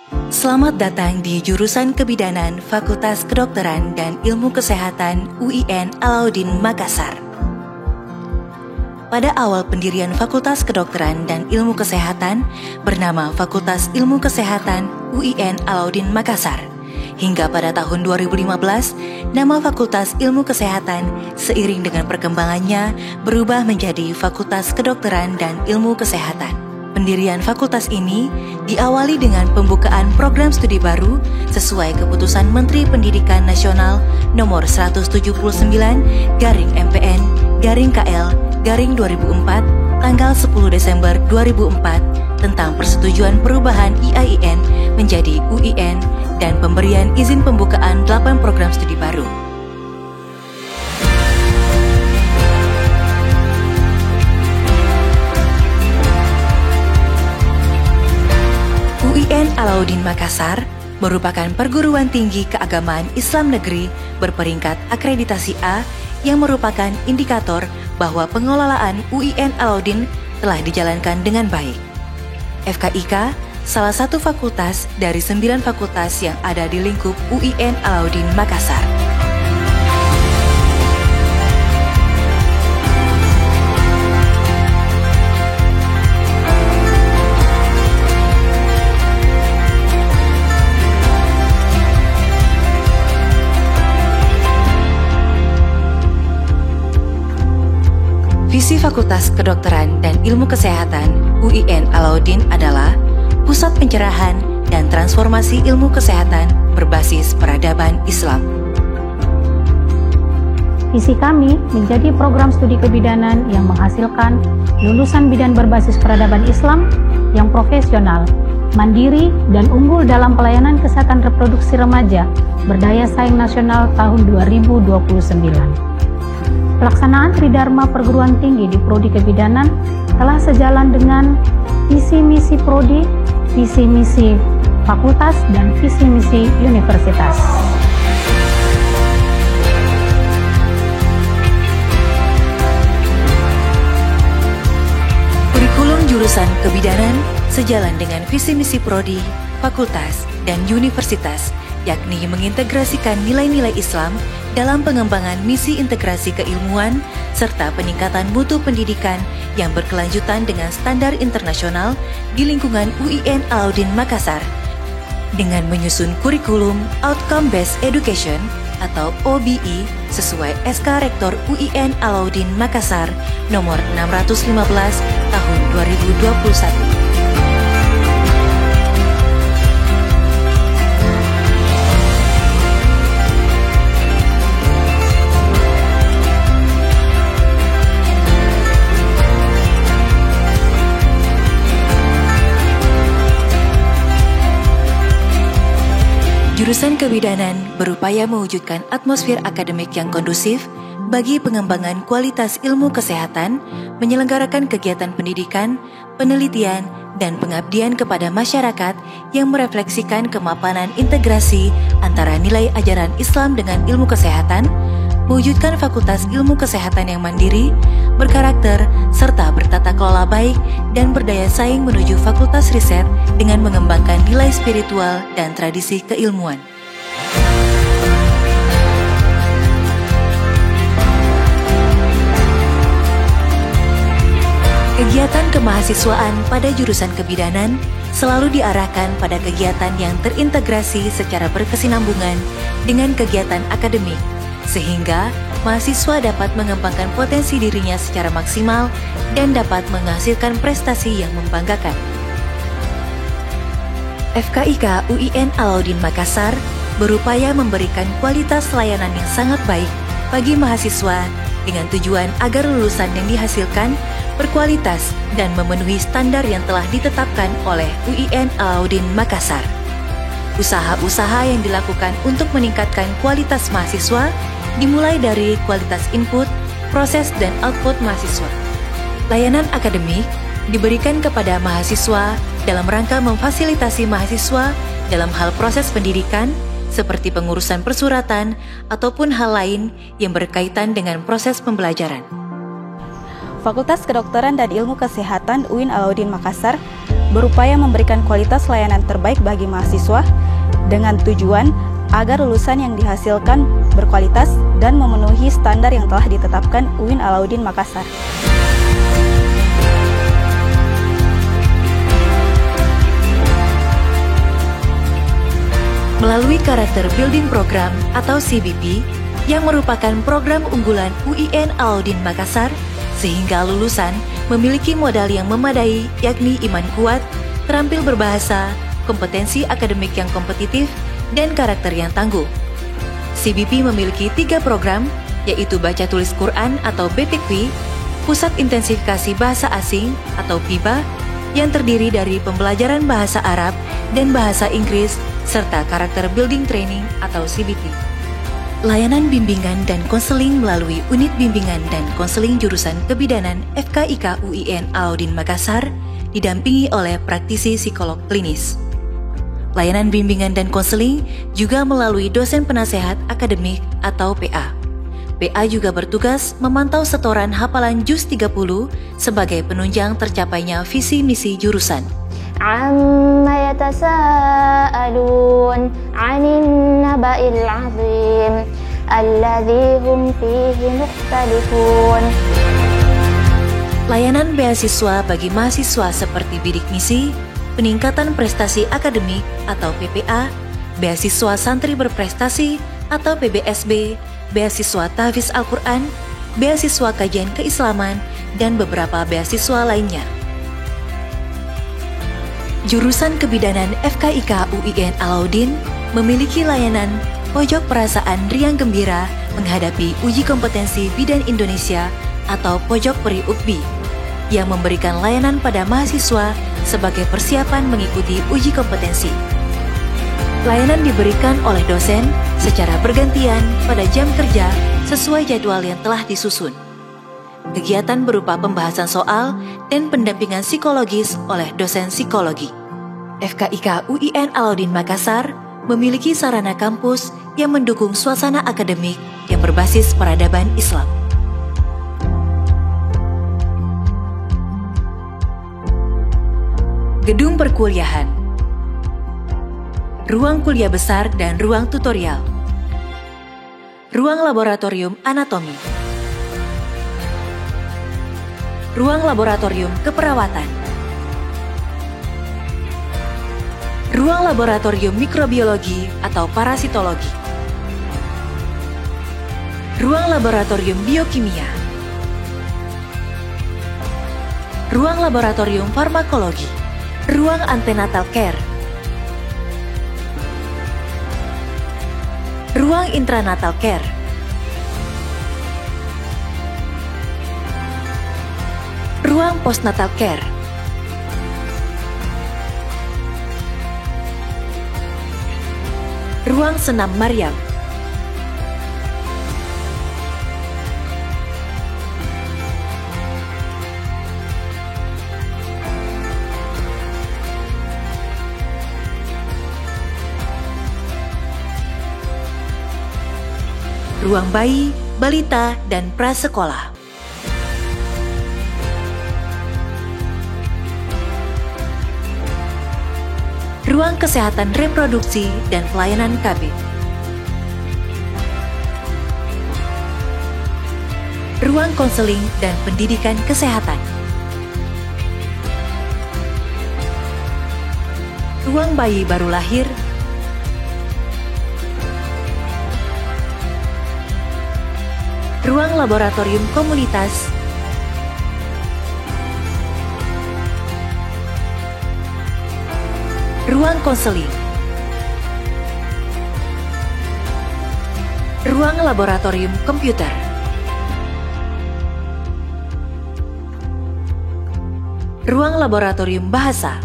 Selamat datang di jurusan Kebidanan Fakultas Kedokteran dan Ilmu Kesehatan UIN Alauddin Makassar. Pada awal pendirian Fakultas Kedokteran dan Ilmu Kesehatan bernama Fakultas Ilmu Kesehatan UIN Alauddin Makassar. Hingga pada tahun 2015, nama Fakultas Ilmu Kesehatan seiring dengan perkembangannya berubah menjadi Fakultas Kedokteran dan Ilmu Kesehatan. Pendirian fakultas ini diawali dengan pembukaan program studi baru sesuai keputusan Menteri Pendidikan Nasional nomor 179/MPN/KL/2004 tanggal 10 Desember 2004 tentang persetujuan perubahan IAIN menjadi UIN dan pemberian izin pembukaan 8 program studi baru. UIN Alauddin Makassar merupakan perguruan tinggi keagamaan Islam negeri berperingkat akreditasi A yang merupakan indikator bahwa pengelolaan UIN Alauddin telah dijalankan dengan baik. FKIK salah satu fakultas dari 9 fakultas yang ada di lingkup UIN Alauddin Makassar. Visi Fakultas Kedokteran dan Ilmu Kesehatan UIN Alauddin adalah pusat pencerahan dan transformasi ilmu kesehatan berbasis peradaban Islam. Visi kami menjadi program studi kebidanan yang menghasilkan lulusan bidan berbasis peradaban Islam yang profesional, mandiri, dan unggul dalam pelayanan kesehatan reproduksi remaja berdaya saing nasional tahun 2029. Pelaksanaan Tridharma Perguruan Tinggi di Prodi Kebidanan telah sejalan dengan visi misi Prodi, visi misi Fakultas, dan visi misi Universitas. Kurikulum jurusan Kebidanan sejalan dengan visi misi Prodi, Fakultas, dan Universitas, yakni mengintegrasikan nilai-nilai Islam dalam pengembangan misi integrasi keilmuan serta peningkatan mutu pendidikan yang berkelanjutan dengan standar internasional di lingkungan UIN Alauddin Makassar dengan menyusun kurikulum Outcome Based Education atau OBE sesuai SK Rektor UIN Alauddin Makassar nomor 615 tahun 2021. Jurusan Kebidanan berupaya mewujudkan atmosfer akademik yang kondusif bagi pengembangan kualitas ilmu kesehatan, menyelenggarakan kegiatan pendidikan, penelitian, dan pengabdian kepada masyarakat yang merefleksikan kemapanan integrasi antara nilai ajaran Islam dengan ilmu kesehatan, mewujudkan fakultas ilmu kesehatan yang mandiri, berkarakter, serta bertata kelola baik dan berdaya saing menuju fakultas riset dengan mengembangkan nilai spiritual dan tradisi keilmuan. Kegiatan kemahasiswaan pada jurusan kebidanan selalu diarahkan pada kegiatan yang terintegrasi secara berkesinambungan dengan kegiatan akademik, sehingga mahasiswa dapat mengembangkan potensi dirinya secara maksimal dan dapat menghasilkan prestasi yang membanggakan. FKIK UIN Alauddin Makassar berupaya memberikan kualitas layanan yang sangat baik bagi mahasiswa dengan tujuan agar lulusan yang dihasilkan berkualitas dan memenuhi standar yang telah ditetapkan oleh UIN Alauddin Makassar. Usaha-usaha yang dilakukan untuk meningkatkan kualitas mahasiswa dimulai dari kualitas input, proses, dan output mahasiswa. Layanan akademik diberikan kepada mahasiswa dalam rangka memfasilitasi mahasiswa dalam hal proses pendidikan seperti pengurusan persuratan ataupun hal lain yang berkaitan dengan proses pembelajaran. Fakultas Kedokteran dan Ilmu Kesehatan UIN Alauddin Makassar berupaya memberikan kualitas layanan terbaik bagi mahasiswa dengan tujuan agar lulusan yang dihasilkan berkualitas dan memenuhi standar yang telah ditetapkan UIN Alauddin Makassar. Melalui Karakter Building Program atau CBP yang merupakan program unggulan UIN Alauddin Makassar, sehingga lulusan memiliki modal yang memadai, yakni iman kuat, terampil berbahasa, kompetensi akademik yang kompetitif, dan karakter yang tangguh. CBP memiliki 3 program, yaitu Baca Tulis Quran atau BTQ, Pusat Intensifikasi Bahasa Asing atau PIBA, yang terdiri dari pembelajaran bahasa Arab dan bahasa Inggris, serta Karakter Building Training atau CBT. Layanan bimbingan dan konseling melalui Unit Bimbingan dan Konseling Jurusan Kebidanan FKIK UIN Alauddin Makassar didampingi oleh praktisi psikolog klinis. Layanan bimbingan dan konseling juga melalui dosen penasehat akademik atau PA. PA juga bertugas memantau setoran hafalan Juz 30 sebagai penunjang tercapainya visi misi jurusan. Amma yatasa'alun 'anil naba'il 'azim alladzi hum fihi mukhtalifun. Layanan beasiswa bagi mahasiswa seperti bidik misi, peningkatan prestasi akademik atau PPA, beasiswa santri berprestasi atau PBSB, beasiswa tahfiz Al-Quran, beasiswa kajian keislaman, dan beberapa beasiswa lainnya. Jurusan Kebidanan FKIK UIN Alauddin memiliki layanan Pojok Perasaan Riang Gembira menghadapi Uji Kompetensi Bidan Indonesia atau Pojok Peri UKBI yang memberikan layanan pada mahasiswa sebagai persiapan mengikuti uji kompetensi. Layanan diberikan oleh dosen secara bergantian pada jam kerja sesuai jadwal yang telah disusun. Kegiatan berupa pembahasan soal dan pendampingan psikologis oleh dosen psikologi. FKIK UIN Alauddin Makassar memiliki sarana kampus yang mendukung suasana akademik yang berbasis peradaban Islam. Gedung perkuliahan, ruang kuliah besar dan ruang tutorial, ruang laboratorium anatomi, ruang laboratorium keperawatan, ruang laboratorium mikrobiologi atau parasitologi, ruang laboratorium biokimia, ruang laboratorium farmakologi, ruang antenatal care, ruang intranatal care, ruang postnatal care, ruang senam Maryam, ruang bayi, balita, dan prasekolah. Ruang kesehatan reproduksi dan pelayanan KB. Ruang konseling dan pendidikan kesehatan. Ruang bayi baru lahir. Ruang laboratorium komunitas, ruang konseling, ruang laboratorium komputer, ruang laboratorium bahasa,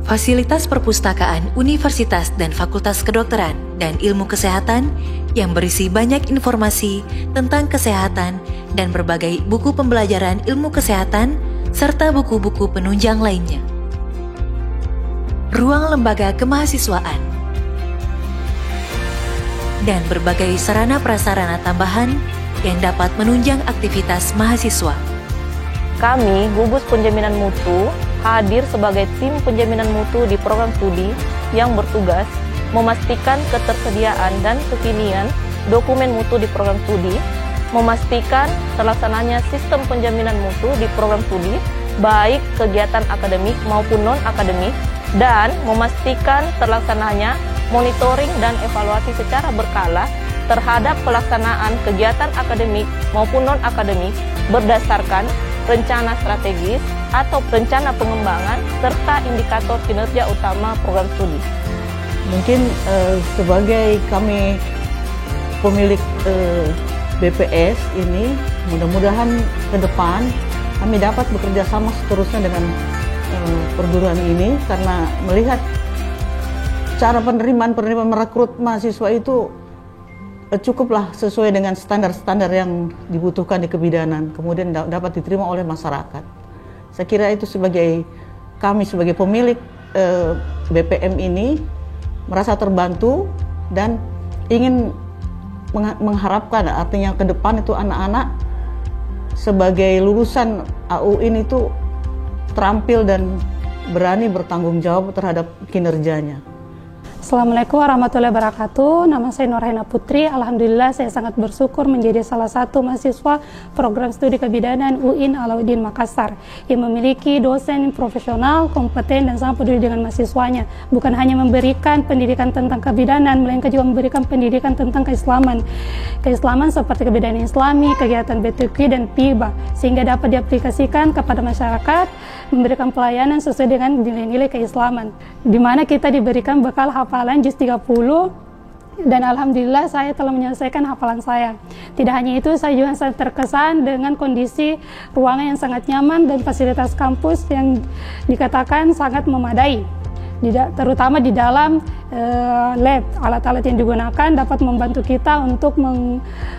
fasilitas perpustakaan Universitas dan Fakultas Kedokteran dan Ilmu Kesehatan yang berisi banyak informasi tentang kesehatan dan berbagai buku pembelajaran ilmu kesehatan serta buku-buku penunjang lainnya. Ruang lembaga kemahasiswaan dan berbagai sarana prasarana tambahan yang dapat menunjang aktivitas mahasiswa. kami, Gugus Penjaminan Mutu, hadir sebagai tim penjaminan mutu di program studi yang bertugas memastikan ketersediaan dan kekinian dokumen mutu di program studi, memastikan terlaksananya sistem penjaminan mutu di program studi, baik kegiatan akademik maupun non-akademik, dan memastikan terlaksananya monitoring dan evaluasi secara berkala terhadap pelaksanaan kegiatan akademik maupun non-akademik berdasarkan rencana strategis atau rencana pengembangan serta indikator kinerja utama program studi. Mungkin sebagai kami pemilik BPS ini, mudah-mudahan ke depan kami dapat bekerja sama seterusnya dengan perguruan ini, karena melihat cara penerimaan merekrut mahasiswa itu cukuplah sesuai dengan standar-standar yang dibutuhkan di kebidanan, kemudian dapat diterima oleh masyarakat. Saya kira itu kami sebagai pemilik BPM ini merasa terbantu dan ingin mengharapkan, artinya ke depan itu anak-anak sebagai lulusan AU ini tuh terampil dan berani bertanggung jawab terhadap kinerjanya. Assalamualaikum warahmatullahi wabarakatuh. Nama saya Nurhaina Putri. Alhamdulillah saya sangat bersyukur menjadi salah satu mahasiswa program studi kebidanan UIN Alauddin Makassar yang memiliki dosen profesional, kompeten, dan sangat peduli dengan mahasiswanya. Bukan hanya memberikan pendidikan tentang kebidanan, melainkan juga memberikan pendidikan tentang keislaman. Keislaman seperti kebidanan Islami, kegiatan BTQ dan PIBA, sehingga dapat diaplikasikan kepada masyarakat, memberikan pelayanan sesuai dengan nilai-nilai keislaman, di mana kita diberikan bekal hafalan juz 30, dan alhamdulillah saya telah menyelesaikan hafalan saya. Tidak hanya itu, saya juga sangat terkesan dengan kondisi ruangan yang sangat nyaman dan fasilitas kampus yang dikatakan sangat memadai, terutama di dalam lab. Alat-alat yang digunakan dapat membantu kita untuk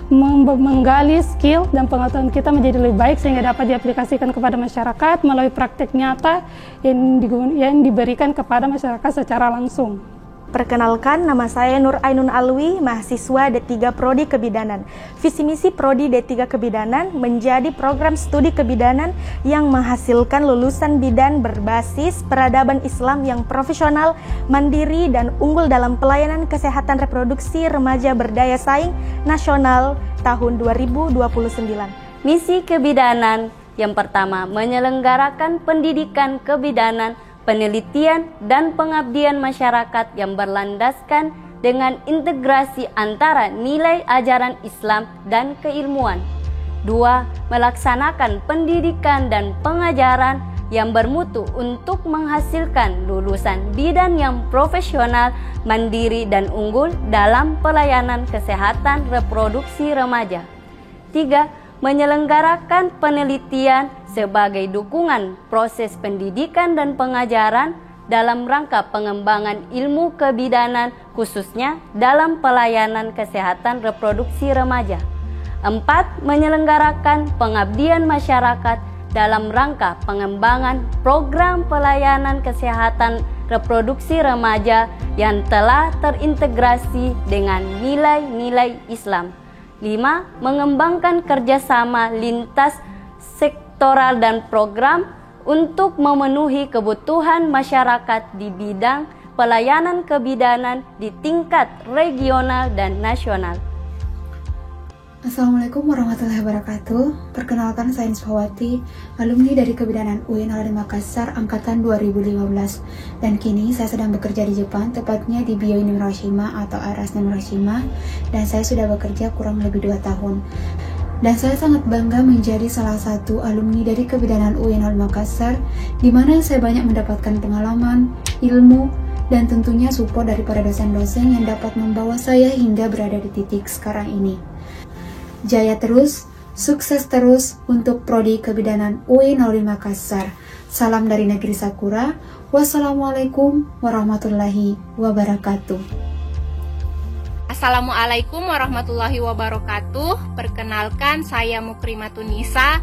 menggali skill dan pengetahuan kita menjadi lebih baik, sehingga dapat diaplikasikan kepada masyarakat melalui praktek nyata yang diberikan kepada masyarakat secara langsung. Perkenalkan, nama saya Nur Ainun Alwi, mahasiswa D3 Prodi Kebidanan. Visi misi Prodi D3 Kebidanan menjadi program studi kebidanan yang menghasilkan lulusan bidan berbasis peradaban Islam yang profesional, mandiri, dan unggul dalam pelayanan kesehatan reproduksi remaja berdaya saing nasional tahun 2029. Misi kebidanan yang pertama, menyelenggarakan pendidikan kebidanan, penelitian dan pengabdian masyarakat yang berlandaskan dengan integrasi antara nilai ajaran Islam dan keilmuan. 2. Melaksanakan pendidikan dan pengajaran yang bermutu untuk menghasilkan lulusan bidan yang profesional, mandiri, dan unggul dalam pelayanan kesehatan reproduksi remaja. 3. Menyelenggarakan penelitian sebagai dukungan proses pendidikan dan pengajaran dalam rangka pengembangan ilmu kebidanan, khususnya dalam pelayanan kesehatan reproduksi remaja. 4. Menyelenggarakan pengabdian masyarakat dalam rangka pengembangan program pelayanan kesehatan reproduksi remaja yang telah terintegrasi dengan nilai-nilai Islam. 5. Mengembangkan kerjasama lintas sektoral dan program untuk memenuhi kebutuhan masyarakat di bidang pelayanan kebidanan di tingkat regional dan nasional. Assalamualaikum warahmatullahi wabarakatuh. Perkenalkan, saya Nisfawati, alumni dari Kebidanan UIN Alauddin Makassar angkatan 2015. Dan kini saya sedang bekerja di Jepang, tepatnya di Bio Hiroshima atau Arasnan Hiroshima, dan saya sudah bekerja kurang lebih 2 tahun. Dan saya sangat bangga menjadi salah satu alumni dari Kebidanan UIN Alauddin Makassar, di mana saya banyak mendapatkan pengalaman, ilmu, dan tentunya support dari para dosen-dosen yang dapat membawa saya hingga berada di titik sekarang ini. Jaya terus, sukses terus untuk Prodi Kebidanan UIN Alauddin Makassar. Salam dari negeri Sakura. Wassalamualaikum warahmatullahi wabarakatuh. Assalamualaikum warahmatullahi wabarakatuh. Perkenalkan, saya Mukrimatun Nisa.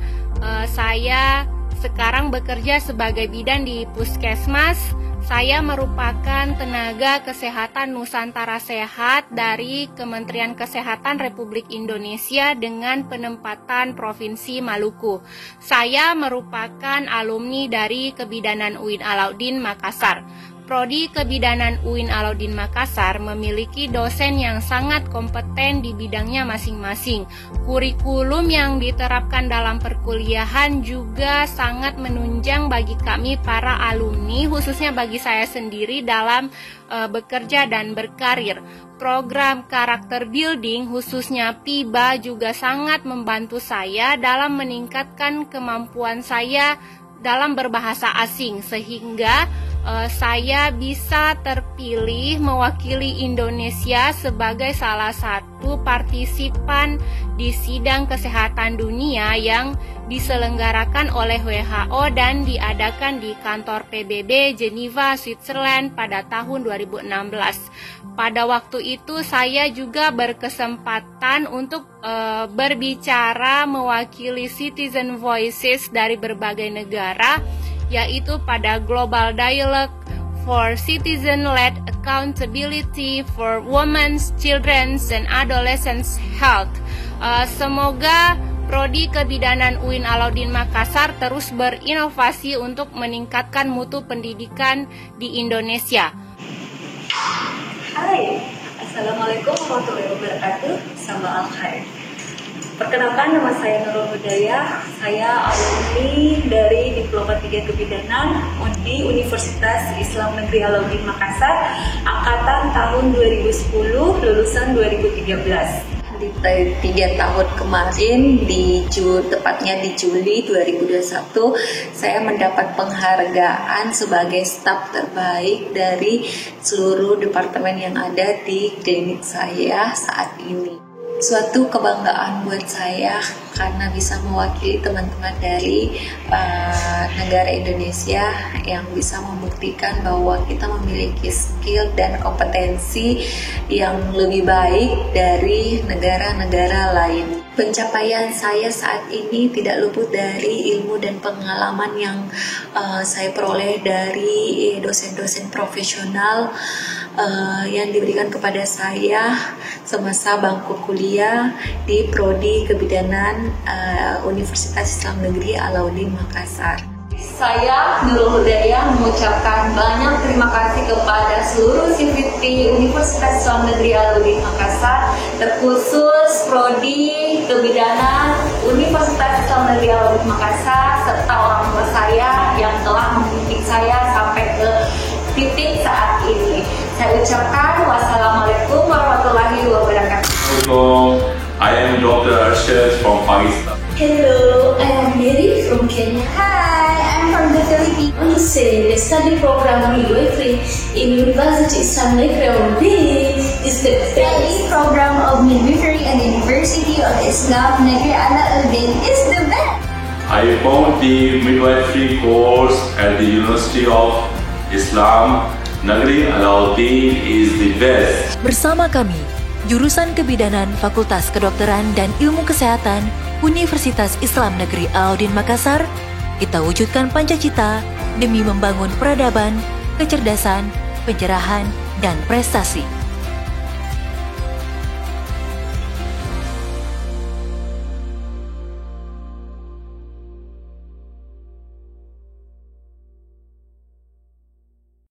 Saya sekarang bekerja sebagai bidan di Puskesmas Saya merupakan tenaga kesehatan Nusantara Sehat dari Kementerian Kesehatan Republik Indonesia dengan penempatan Provinsi Maluku. Saya merupakan alumni dari Kebidanan UIN Alauddin Makassar. Prodi Kebidanan UIN Alauddin Makassar memiliki dosen yang sangat kompeten di bidangnya masing-masing. Kurikulum yang diterapkan dalam perkuliahan juga sangat menunjang bagi kami para alumni, khususnya bagi saya sendiri dalam bekerja dan berkarir. Program karakter building khususnya PIBA juga sangat membantu saya dalam meningkatkan kemampuan saya dalam berbahasa asing, sehingga saya bisa terpilih mewakili Indonesia sebagai salah satu partisipan di sidang kesehatan dunia yang diselenggarakan oleh WHO dan diadakan di kantor PBB Geneva, Switzerland pada tahun 2016. Pada waktu itu saya juga berkesempatan untuk berbicara mewakili Citizen Voices dari berbagai negara, yaitu pada Global Dialogue for Citizen-Led Accountability for Women's, Children's, and Adolescents Health. Semoga Prodi Kebidanan UIN Alauddin Makassar terus berinovasi untuk meningkatkan mutu pendidikan di Indonesia. Hai, Assalamualaikum warahmatullahi wabarakatuh. Sambal al-khair. Perkenalkan, nama saya Nurul Hudayah. Saya alumni dari Diploma 3 Kebidanan di Universitas Islam Negeri Alauddin Makassar, angkatan tahun 2010, lulusan 2013. Di 3 tahun kemarin, tepatnya di Juli 2021, saya mendapat penghargaan sebagai staf terbaik dari seluruh departemen yang ada di klinik saya saat ini. Suatu kebanggaan buat saya karena bisa mewakili teman-teman dari negara Indonesia yang bisa membuktikan bahwa kita memiliki skill dan kompetensi yang lebih baik dari negara-negara lain. Pencapaian saya saat ini tidak luput dari ilmu dan pengalaman yang saya peroleh dari dosen-dosen profesional yang diberikan kepada saya semasa bangku kuliah di Prodi Kebidanan Universitas Islam Negeri Alauddin Makassar. Saya Nurul Hudayah mengucapkan banyak terima kasih kepada seluruh CVT Universitas Islam Negeri Alauddin Makassar, terkhusus Prodi Kebidanan Universitas Islam Negeri Alauddin Makassar, serta orang tua saya yang telah membimbing saya sampai ke titik saat ini. Saya ucapkan wassalamualaikum warahmatullahi wabarakatuh. Assalamualaikum. I am Dr. Arshad from Pakistan. Hello, I am Mary from Kenya. Hi, I'm from the Philippines. The study program midwifery in University Islam Negeri Alauddin is the study program of midwifery at the University of Islam Negeri Alauddin is the best. I found the midwifery course at the University of Islam Negeri Alauddin is the best. Bersama kami, jurusan Kebidanan Fakultas Kedokteran dan Ilmu Kesehatan Universitas Islam Negeri Alauddin Makassar, kita wujudkan pancacita demi membangun peradaban, kecerdasan, pencerahan, dan prestasi.